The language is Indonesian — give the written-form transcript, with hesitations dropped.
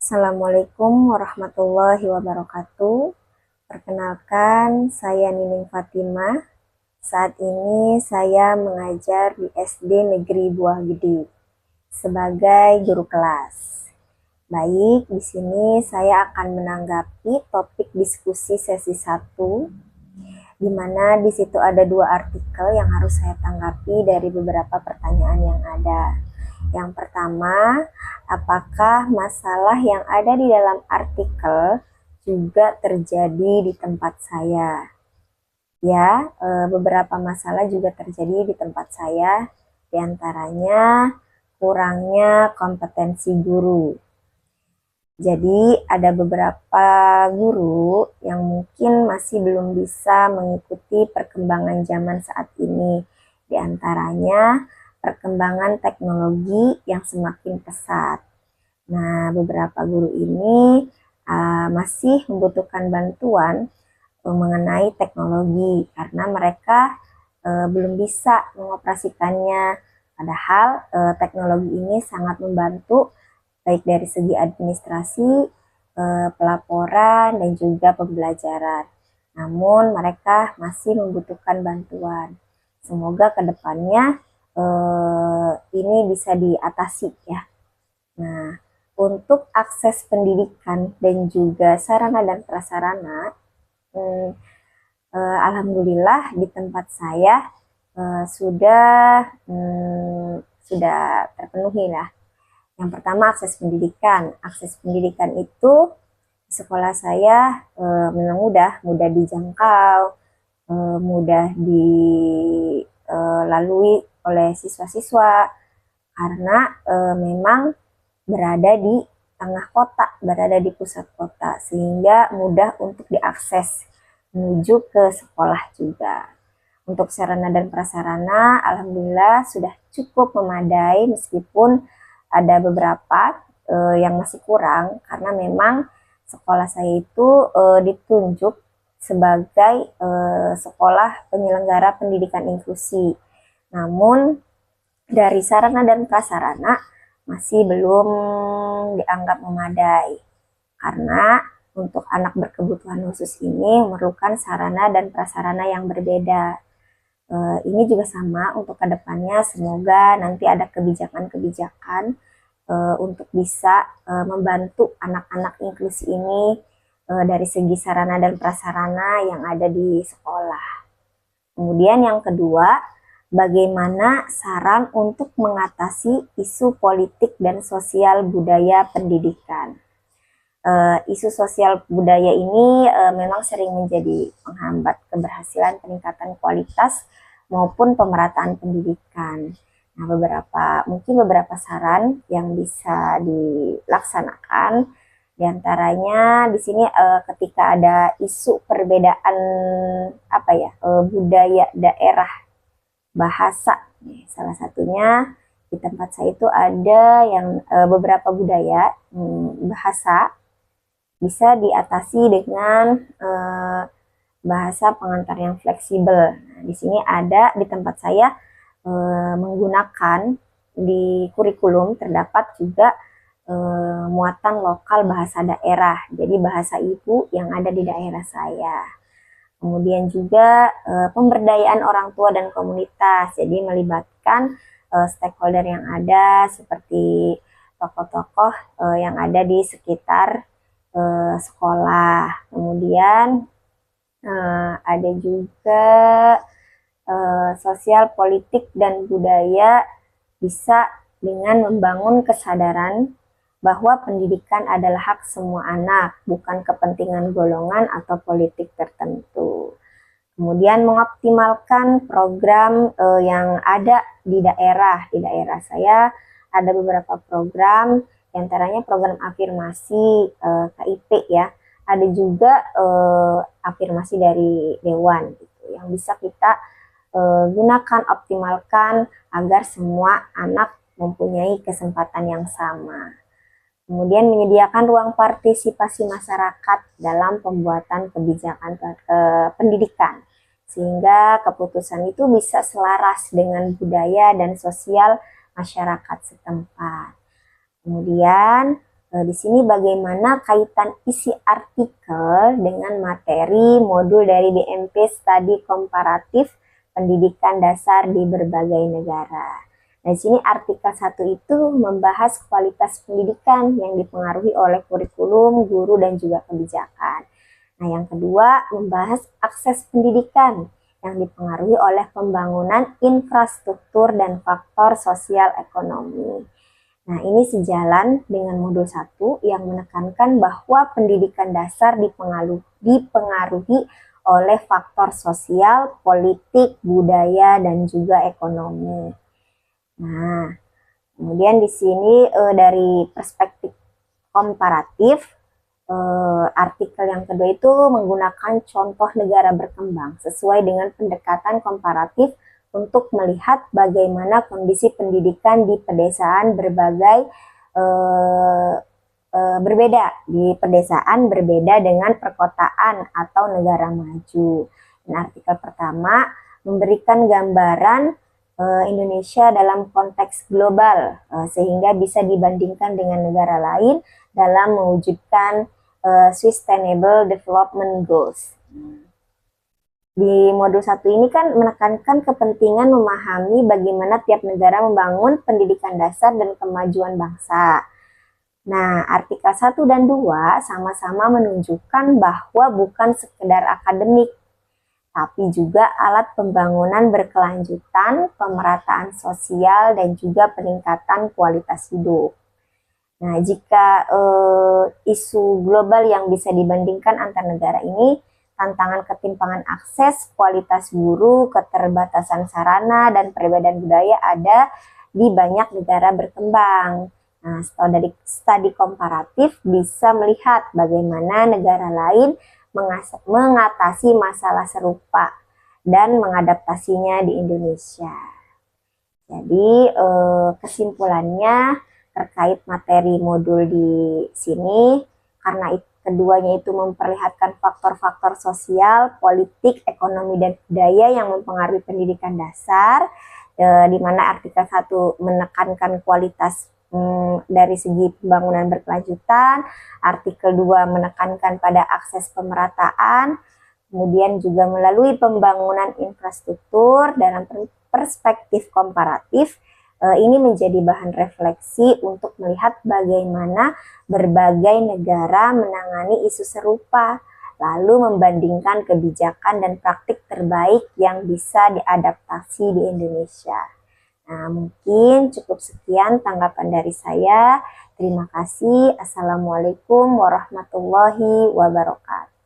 Assalamualaikum warahmatullahi wabarakatuh. Perkenalkan, saya Nining Fatimah. Saat ini saya mengajar di SD Negeri Buah Gede sebagai guru kelas. Baik, di sini saya akan menanggapi topik diskusi sesi 1, di mana di situ ada 2 artikel yang harus saya tanggapi dari beberapa pertanyaan yang ada. Yang pertama, apakah masalah yang ada di dalam artikel juga terjadi di tempat saya? Ya, beberapa masalah juga terjadi di tempat saya, diantaranya kurangnya kompetensi guru. Jadi ada beberapa guru yang mungkin masih belum bisa mengikuti perkembangan zaman saat ini. Di antaranya perkembangan teknologi yang semakin pesat. Nah, beberapa guru ini masih membutuhkan bantuan mengenai teknologi karena mereka belum bisa mengoperasikannya. Padahal teknologi ini sangat membantu baik dari segi administrasi, pelaporan, dan juga pembelajaran. Namun mereka masih membutuhkan bantuan. Semoga kedepannya ini bisa diatasi ya. Nah, untuk akses pendidikan dan juga sarana dan prasarana, alhamdulillah di tempat saya sudah terpenuhi lah. Yang pertama akses pendidikan. Akses pendidikan itu sekolah saya memang mudah dijangkau, mudah dilalui oleh siswa-siswa karena memang berada di tengah kota, berada di pusat kota, sehingga mudah untuk diakses menuju ke sekolah juga. Untuk sarana dan prasarana, alhamdulillah sudah cukup memadai meskipun ada beberapa yang masih kurang karena memang sekolah saya itu ditunjuk sebagai sekolah penyelenggara pendidikan inklusi. Namun dari sarana dan prasarana masih belum dianggap memadai karena untuk anak berkebutuhan khusus ini memerlukan sarana dan prasarana yang berbeda. Ini juga sama untuk kedepannya, semoga nanti ada kebijakan-kebijakan untuk bisa membantu anak-anak inklusi ini dari segi sarana dan prasarana yang ada di sekolah. Kemudian yang kedua, bagaimana saran untuk mengatasi isu politik dan sosial budaya pendidikan? Isu sosial budaya ini memang sering menjadi penghambat keberhasilan peningkatan kualitas maupun pemerataan pendidikan. Nah, mungkin beberapa saran yang bisa dilaksanakan, diantaranya di sini ketika ada isu perbedaan budaya daerah, bahasa, salah satunya di tempat saya itu ada yang beberapa budaya bahasa bisa diatasi dengan bahasa pengantar yang fleksibel. Nah, di sini ada di tempat saya menggunakan di kurikulum terdapat juga muatan lokal bahasa daerah. Jadi bahasa ibu yang ada di daerah saya. Kemudian juga pemberdayaan orang tua dan komunitas. Jadi melibatkan stakeholder yang ada seperti tokoh-tokoh yang ada di sekitar sekolah. Kemudian ada juga sosial, politik, dan budaya bisa dengan membangun kesadaran bahwa pendidikan adalah hak semua anak, bukan kepentingan golongan atau politik tertentu. Kemudian mengoptimalkan program yang ada di daerah. Di daerah saya ada beberapa program, diantaranya program afirmasi KIP ya. Ada juga afirmasi dari Dewan gitu, yang bisa kita gunakan, optimalkan agar semua anak mempunyai kesempatan yang sama. Kemudian menyediakan ruang partisipasi masyarakat dalam pembuatan kebijakan pendidikan, sehingga keputusan itu bisa selaras dengan budaya dan sosial masyarakat setempat. Kemudian Di sini bagaimana kaitan isi artikel dengan materi modul dari BMP Studi Komparatif Pendidikan Dasar di berbagai negara. Nah, di sini artikel 1 itu membahas kualitas pendidikan yang dipengaruhi oleh kurikulum, guru, dan juga kebijakan. Nah, yang kedua membahas akses pendidikan yang dipengaruhi oleh pembangunan infrastruktur dan faktor sosial ekonomi. Nah, ini sejalan dengan modul 1 yang menekankan bahwa pendidikan dasar dipengaruhi oleh faktor sosial, politik, budaya, dan juga ekonomi. Nah, kemudian di sini dari perspektif komparatif, artikel yang kedua itu menggunakan contoh negara berkembang sesuai dengan pendekatan komparatif untuk melihat bagaimana kondisi pendidikan di pedesaan berbeda di pedesaan berbeda dengan perkotaan atau negara maju. Dan artikel pertama memberikan gambaran Indonesia dalam konteks global sehingga bisa dibandingkan dengan negara lain dalam mewujudkan Sustainable Development Goals. Di modul 1 ini kan menekankan kepentingan memahami bagaimana tiap negara membangun pendidikan dasar dan kemajuan bangsa. Nah, artikel 1 dan 2 sama-sama menunjukkan bahwa bukan sekedar akademik, tapi juga alat pembangunan berkelanjutan, pemerataan sosial, dan juga peningkatan kualitas hidup. Nah, jika isu global yang bisa dibandingkan antar negara ini, tantangan ketimpangan akses, kualitas guru, keterbatasan sarana, dan perbedaan budaya ada di banyak negara berkembang. Nah, setelah dari studi komparatif bisa melihat bagaimana negara lain mengatasi masalah serupa dan mengadaptasinya di Indonesia. Jadi, kesimpulannya terkait materi modul di sini, karena keduanya itu memperlihatkan faktor-faktor sosial, politik, ekonomi, dan budaya yang mempengaruhi pendidikan dasar, di mana artikel 1 menekankan kualitas dari segi pembangunan berkelanjutan, artikel 2 menekankan pada akses pemerataan, kemudian juga melalui pembangunan infrastruktur dalam perspektif komparatif. Ini menjadi bahan refleksi untuk melihat bagaimana berbagai negara menangani isu serupa, lalu membandingkan kebijakan dan praktik terbaik yang bisa diadaptasi di Indonesia. Nah, mungkin cukup sekian tanggapan dari saya. Terima kasih. Assalamualaikum warahmatullahi wabarakatuh.